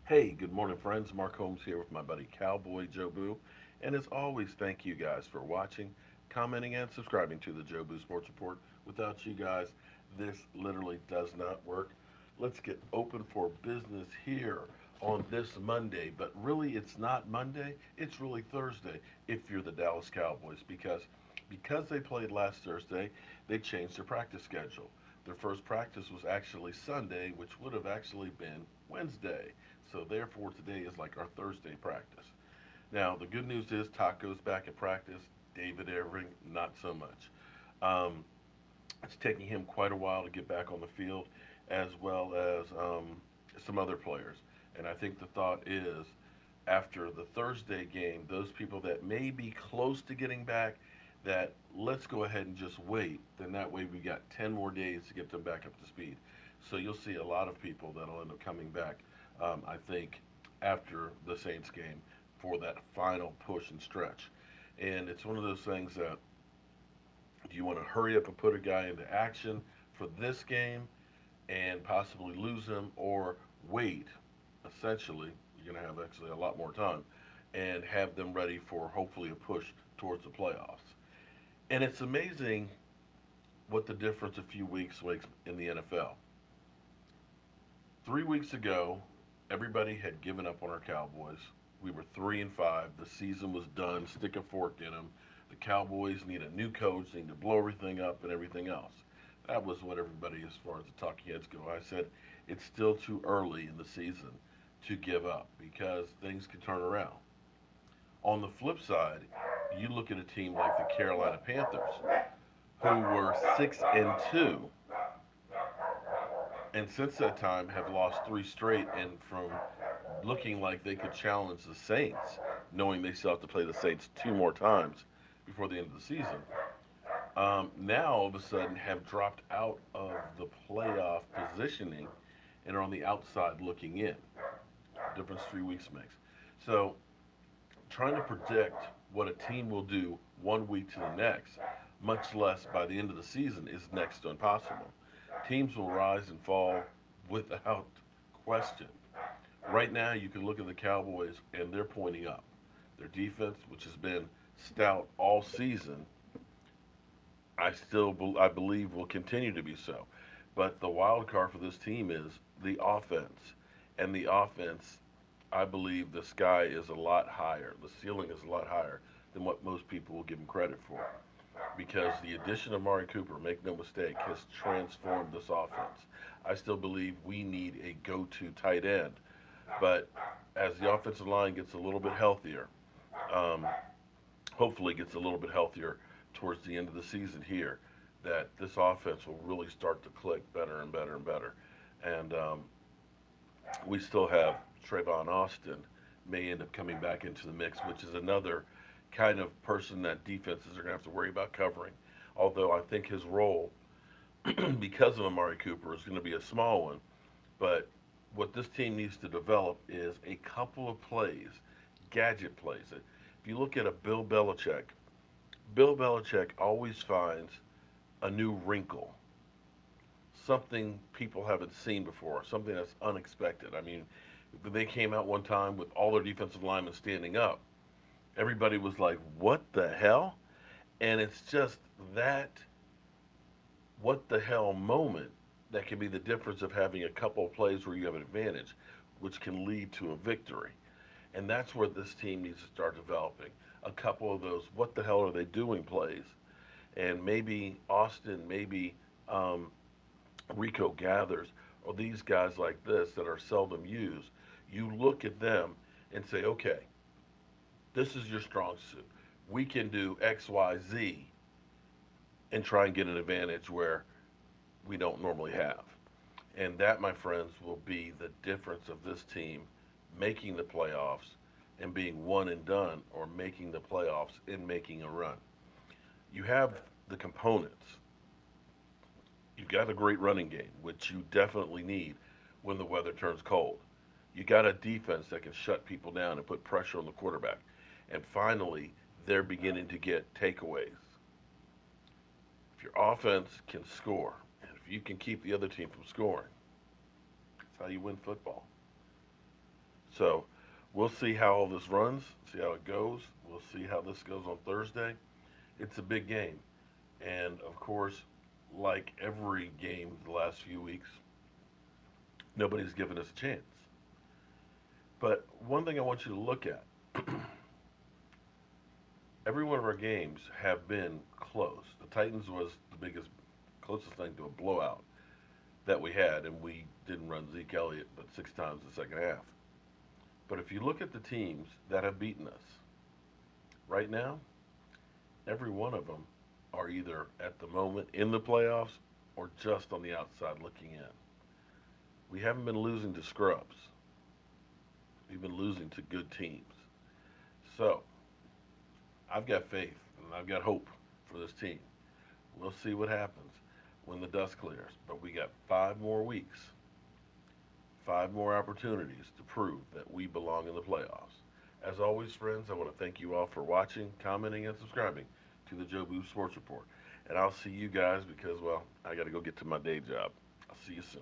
Hey, good morning, friends. Mark Holmes here with my buddy Cowboy Joe Boo. And as always, thank you guys for watching, commenting, and subscribing to the Joe Boo Sports Report. Without you guys, this literally does not work. Let's get open for business here on this Monday. But really, it's not Monday, it's really Thursday if you're the Dallas Cowboys because they played last Thursday, they changed their practice schedule. Their first practice was actually Sunday, which would have actually been Wednesday. So therefore, today is like our Thursday practice. Now, the good news is Taco's back at practice. David Irving, not so much. Um, it's taking him quite a while to get back on the field, as well as some other players. And I think the thought is after the Thursday game, those people that may be close to getting back, that let's go ahead and just wait. Then that way we got 10 more days to get them back up to speed. So you'll see a lot of people that'll end up coming back, I think, after the Saints game for that final push and stretch. And it's one of those things that do you want to hurry up and put a guy into action for this game and possibly lose him, or wait? Essentially, you're going to have actually a lot more time and have them ready for hopefully a push towards the playoffs. And it's amazing what the difference a few weeks makes in the NFL. 3 weeks ago, everybody had given up on our Cowboys. We were 3-5. The season was done. Stick a fork in them. The Cowboys need a new coach. They need to blow everything up and everything else. That was what everybody, as far as the talking heads go, I said it's still too early in the season to give up because things could turn around. On the flip side, you look at a team like the Carolina Panthers, who were 6-2, and since that time have lost three straight, and from looking like they could challenge the Saints, knowing they still have to play the Saints two more times before the end of the season, now all of a sudden have dropped out of the playoff positioning and are on the outside looking in. Difference 3 weeks makes. So trying to predict what a team will do 1 week to the next, much less by the end of the season, is next to impossible. Teams will rise and fall without question. Right now, you can look at the Cowboys and they're pointing up. Their defense, which has been stout all season, I believe will continue to be so. But the wild card for this team is the offense, and the offense, I believe the sky is a lot higher. The ceiling is a lot higher than what most people will give them credit for. Because the addition of Mari Cooper, make no mistake, has transformed this offense. I still believe we need a go-to tight end, but as the offensive line gets a little bit healthier, um, hopefully gets a little bit healthier towards the end of the season here, that this offense will really start to click better and better and better. And we still have Trayvon Austin may end up coming back into the mix, which is another kind of person that defenses are going to have to worry about covering. Although I think his role, because of Amari Cooper, is going to be a small one. But what this team needs to develop is a couple of plays, gadget plays. If you look at a Bill Belichick always finds a new wrinkle, something people haven't seen before, something that's unexpected. I mean, they came out one time with all their defensive linemen standing up. Everybody was like, what the hell? And it's just that what the hell moment that can be the difference of having a couple of plays where you have an advantage, which can lead to a victory. And that's where this team needs to start developing a couple of those what the hell are they doing plays. And maybe Austin, maybe Rico Gathers, or these guys like this that are seldom used, you look at them and say, okay, this is your strong suit. We can do X, Y, Z and try and get an advantage where we don't normally have. And that, my friends, will be the difference of this team making the playoffs and being one and done, or making the playoffs and making a run. You have the components. You've got a great running game, which you definitely need when the weather turns cold. You got a defense that can shut people down and put pressure on the quarterback. And finally, they're beginning to get takeaways. If your offense can score, and if you can keep the other team from scoring, that's how you win football. So we'll see how all this runs, see how it goes. We'll see how this goes on Thursday. It's a big game. And of course, like every game the last few weeks, nobody's given us a chance. But one thing I want you to look at, every one of our games have been close. The Titans was the biggest, closest thing to a blowout that we had, and we didn't run Zeke Elliott but 6 times the second half. But if you look at the teams that have beaten us right now, every one of them are either at the moment in the playoffs or just on the outside looking in. We haven't been losing to scrubs. We've been losing to good teams. So I've got faith and I've got hope for this team. We'll see what happens when the dust clears. But we got 5 more weeks, 5 more opportunities to prove that we belong in the playoffs. As always, friends, I want to thank you all for watching, commenting, and subscribing to the Joe Boo Sports Report. And I'll see you guys because, well, I got to go get to my day job. I'll see you soon.